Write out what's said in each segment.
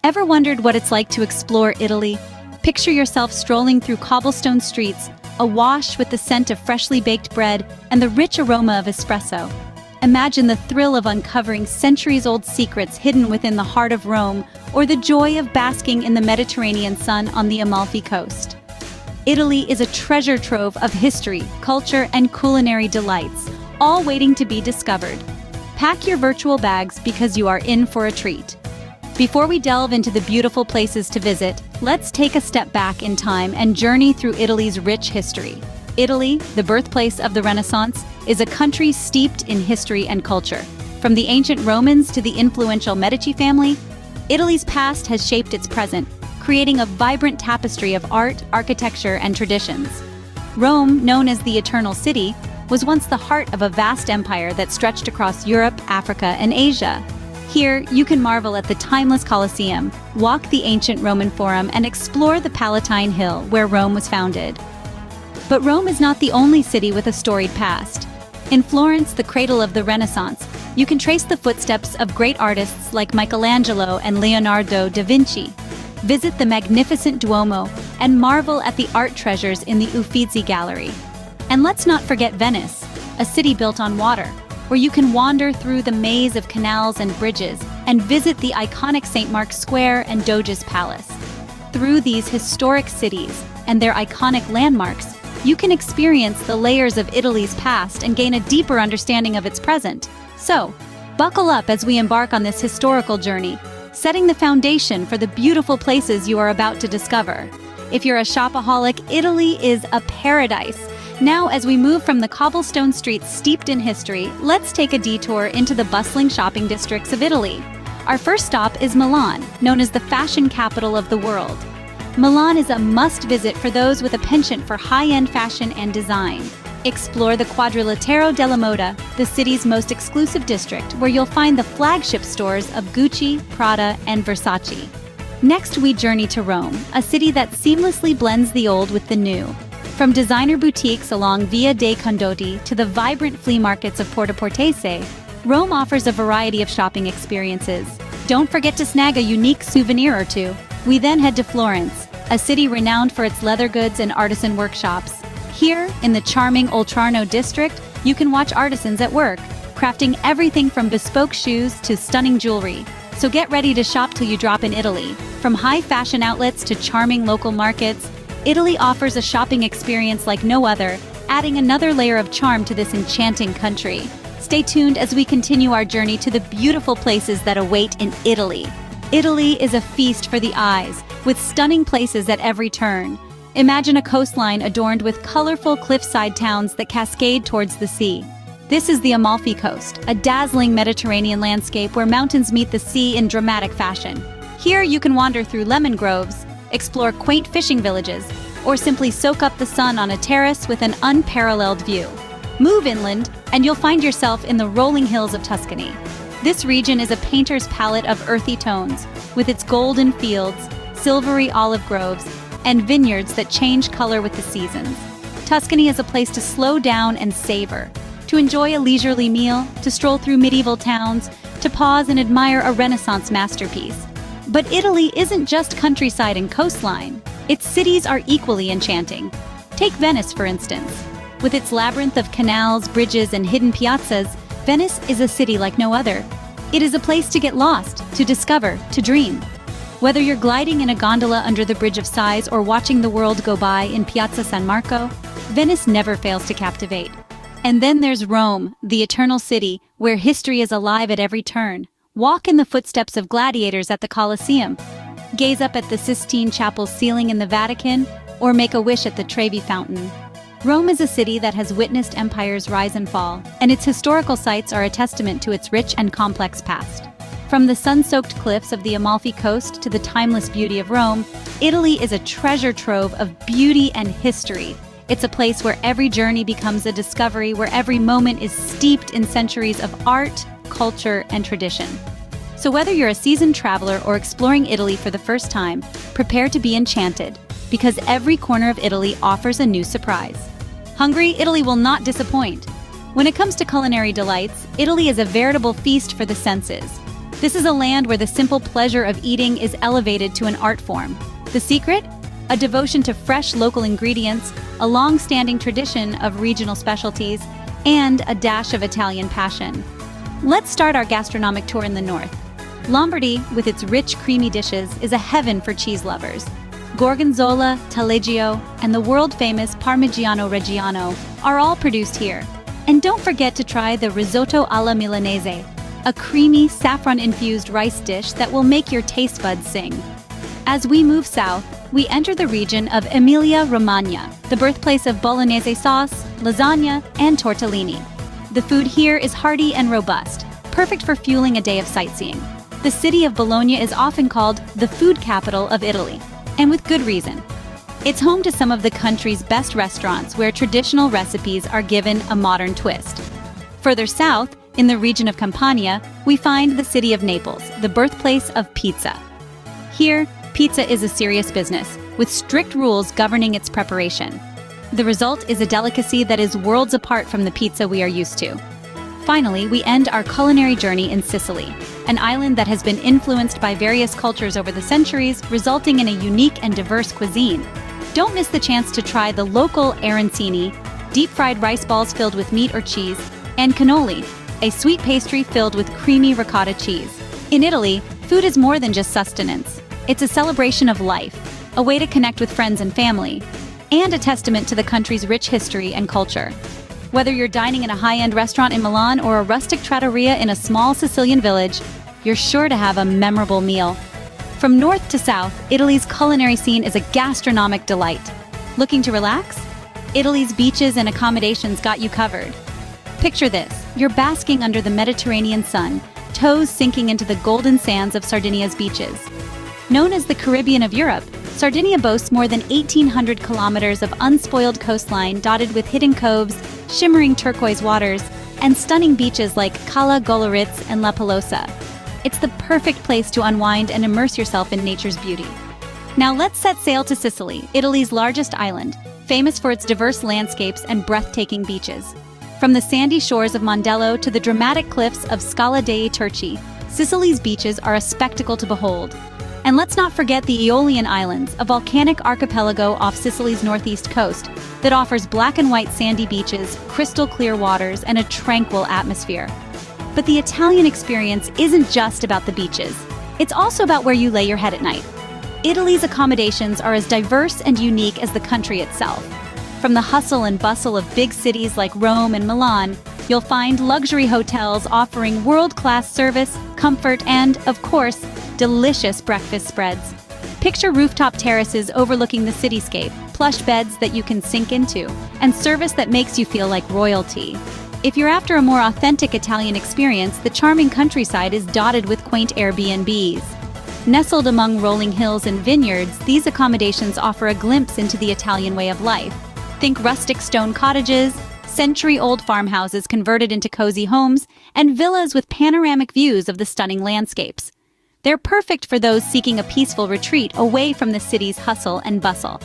Ever wondered what it's like to explore Italy? Picture yourself strolling through cobblestone streets, awash with the scent of freshly baked bread and the rich aroma of espresso. Imagine the thrill of uncovering centuries-old secrets hidden within the heart of Rome, or the joy of basking in the Mediterranean sun on the Amalfi Coast. Italy is a treasure trove of history, culture, and culinary delights, all waiting to be discovered. Pack your virtual bags because you are in for a treat. Before we delve into the beautiful places to visit, let's take a step back in time and journey through Italy's rich history. Italy, the birthplace of the Renaissance, is a country steeped in history and culture. From the ancient Romans to the influential Medici family, Italy's past has shaped its present, creating a vibrant tapestry of art, architecture, and traditions. Rome, known as the Eternal City, was once the heart of a vast empire that stretched across Europe, Africa, and Asia. Here, you can marvel at the timeless Colosseum, walk the ancient Roman Forum, and explore the Palatine Hill, where Rome was founded. But Rome is not the only city with a storied past. In Florence, the cradle of the Renaissance, you can trace the footsteps of great artists like Michelangelo and Leonardo da Vinci. Visit the magnificent Duomo and marvel at the art treasures in the Uffizi Gallery. And let's not forget Venice, a city built on water, where you can wander through the maze of canals and bridges and visit the iconic St. Mark's Square and Doge's Palace. Through these historic cities and their iconic landmarks, you can experience the layers of Italy's past and gain a deeper understanding of its present. So, buckle up as we embark on this historical journey, setting the foundation for the beautiful places you are about to discover. If you're a shopaholic, Italy is a paradise. Now, as we move from the cobblestone streets steeped in history, let's take a detour into the bustling shopping districts of Italy. Our first stop is Milan, known as the fashion capital of the world. Milan is a must-visit for those with a penchant for high-end fashion and design. Explore the Quadrilatero della Moda, the city's most exclusive district, where you'll find the flagship stores of Gucci, Prada, and Versace. Next, we journey to Rome, a city that seamlessly blends the old with the new. From designer boutiques along Via dei Condotti to the vibrant flea markets of Porta Portese, Rome offers a variety of shopping experiences. Don't forget to snag a unique souvenir or two. We then head to Florence, a city renowned for its leather goods and artisan workshops. Here, in the charming Oltrarno district, you can watch artisans at work, crafting everything from bespoke shoes to stunning jewelry. So get ready to shop till you drop in Italy. From high fashion outlets to charming local markets, Italy offers a shopping experience like no other, adding another layer of charm to this enchanting country. Stay tuned as we continue our journey to the beautiful places that await in Italy. Italy is a feast for the eyes, with stunning places at every turn. Imagine a coastline adorned with colorful cliffside towns that cascade towards the sea. This is the Amalfi Coast, a dazzling Mediterranean landscape where mountains meet the sea in dramatic fashion. Here you can wander through lemon groves, explore quaint fishing villages, or simply soak up the sun on a terrace with an unparalleled view. Move inland, and you'll find yourself in the rolling hills of Tuscany. This region is a painter's palette of earthy tones, with its golden fields, silvery olive groves, and vineyards that change color with the seasons. Tuscany is a place to slow down and savor, to enjoy a leisurely meal, to stroll through medieval towns, to pause and admire a Renaissance masterpiece. But Italy isn't just countryside and coastline. Its cities are equally enchanting. Take Venice, for instance. With its labyrinth of canals, bridges, and hidden piazzas, Venice is a city like no other. It is a place to get lost, to discover, to dream. Whether you're gliding in a gondola under the Bridge of Sighs or watching the world go by in Piazza San Marco, Venice never fails to captivate. And then there's Rome, the Eternal City, where history is alive at every turn. Walk in the footsteps of gladiators at the Colosseum, gaze up at the Sistine Chapel's ceiling in the Vatican, or make a wish at the Trevi Fountain. Rome is a city that has witnessed empires rise and fall, and its historical sites are a testament to its rich and complex past. From the sun-soaked cliffs of the Amalfi Coast to the timeless beauty of Rome, Italy is a treasure trove of beauty and history. It's a place where every journey becomes a discovery, where every moment is steeped in centuries of art, culture, and tradition. So whether you're a seasoned traveler or exploring Italy for the first time, prepare to be enchanted, because every corner of Italy offers a new surprise. Hungry? Italy will not disappoint. When it comes to culinary delights, Italy is a veritable feast for the senses. This is a land where the simple pleasure of eating is elevated to an art form. The secret? A devotion to fresh local ingredients, a long-standing tradition of regional specialties, and a dash of Italian passion. Let's start our gastronomic tour in the north. Lombardy, with its rich, creamy dishes, is a heaven for cheese lovers. Gorgonzola, taleggio, and the world-famous Parmigiano Reggiano are all produced here. And don't forget to try the risotto alla milanese, a creamy, saffron-infused rice dish that will make your taste buds sing. As we move south, we enter the region of Emilia-Romagna, the birthplace of bolognese sauce, lasagna, and tortellini. The food here is hearty and robust, perfect for fueling a day of sightseeing. The city of Bologna is often called the food capital of Italy, and with good reason. It's home to some of the country's best restaurants where traditional recipes are given a modern twist. Further south, in the region of Campania, we find the city of Naples, the birthplace of pizza. Here, pizza is a serious business, with strict rules governing its preparation. The result is a delicacy that is worlds apart from the pizza we are used to. Finally, we end our culinary journey in Sicily, an island that has been influenced by various cultures over the centuries, resulting in a unique and diverse cuisine. Don't miss the chance to try the local arancini, deep-fried rice balls filled with meat or cheese, and cannoli, a sweet pastry filled with creamy ricotta cheese. In Italy, food is more than just sustenance. It's a celebration of life, a way to connect with friends and family, and a testament to the country's rich history and culture. Whether you're dining in a high-end restaurant in Milan or a rustic trattoria in a small Sicilian village, you're sure to have a memorable meal. From north to south, Italy's culinary scene is a gastronomic delight. Looking to relax? Italy's beaches and accommodations got you covered. Picture this, you're basking under the Mediterranean sun, toes sinking into the golden sands of Sardinia's beaches. Known as the Caribbean of Europe, Sardinia boasts more than 1,800 kilometers of unspoiled coastline dotted with hidden coves, shimmering turquoise waters, and stunning beaches like Cala Goloritz and La Pelosa. It's the perfect place to unwind and immerse yourself in nature's beauty. Now let's set sail to Sicily, Italy's largest island, famous for its diverse landscapes and breathtaking beaches. From the sandy shores of Mondello to the dramatic cliffs of Scala dei Turchi, Sicily's beaches are a spectacle to behold. And let's not forget the Aeolian Islands, a volcanic archipelago off Sicily's northeast coast that offers black and white sandy beaches, crystal clear waters, and a tranquil atmosphere. But the Italian experience isn't just about the beaches. It's also about where you lay your head at night. Italy's accommodations are as diverse and unique as the country itself. From the hustle and bustle of big cities like Rome and Milan, you'll find luxury hotels offering world-class service, comfort, and, of course, delicious breakfast spreads. Picture rooftop terraces overlooking the cityscape, plush beds that you can sink into, and service that makes you feel like royalty. If you're after a more authentic Italian experience, the charming countryside is dotted with quaint Airbnbs. Nestled among rolling hills and vineyards, these accommodations offer a glimpse into the Italian way of life. Think rustic stone cottages, century-old farmhouses converted into cozy homes, and villas with panoramic views of the stunning landscapes. They're perfect for those seeking a peaceful retreat away from the city's hustle and bustle.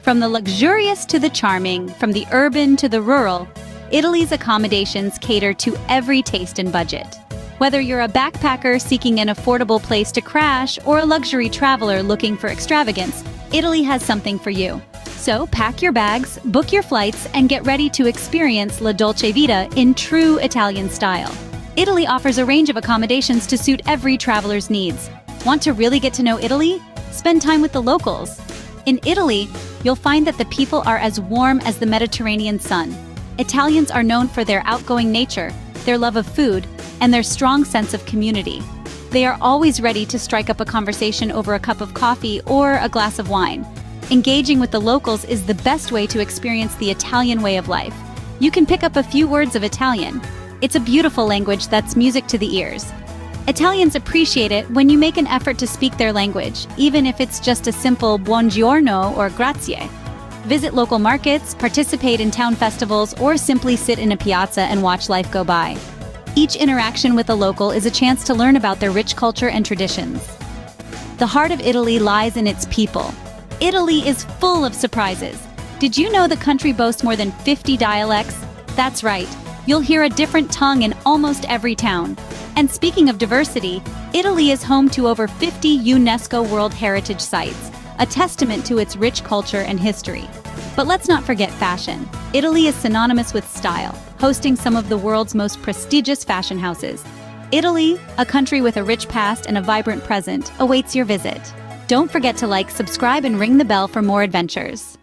From the luxurious to the charming, from the urban to the rural, Italy's accommodations cater to every taste and budget. Whether you're a backpacker seeking an affordable place to crash or a luxury traveler looking for extravagance, Italy has something for you. So pack your bags, book your flights, and get ready to experience La Dolce Vita in true Italian style. Italy offers a range of accommodations to suit every traveler's needs. Want to really get to know Italy? Spend time with the locals. In Italy, you'll find that the people are as warm as the Mediterranean sun. Italians are known for their outgoing nature, their love of food, and their strong sense of community. They are always ready to strike up a conversation over a cup of coffee or a glass of wine. Engaging with the locals is the best way to experience the Italian way of life. You can pick up a few words of Italian. It's a beautiful language that's music to the ears. Italians appreciate it when you make an effort to speak their language, even if it's just a simple buongiorno or grazie. Visit local markets, participate in town festivals, or simply sit in a piazza and watch life go by. Each interaction with a local is a chance to learn about their rich culture and traditions. The heart of Italy lies in its people. Italy is full of surprises. Did you know the country boasts more than 50 dialects? That's right. You'll hear a different tongue in almost every town. And speaking of diversity, Italy is home to over 50 UNESCO World Heritage Sites, a testament to its rich culture and history. But let's not forget fashion. Italy is synonymous with style, hosting some of the world's most prestigious fashion houses. Italy, a country with a rich past and a vibrant present, awaits your visit. Don't forget to like, subscribe, and ring the bell for more adventures.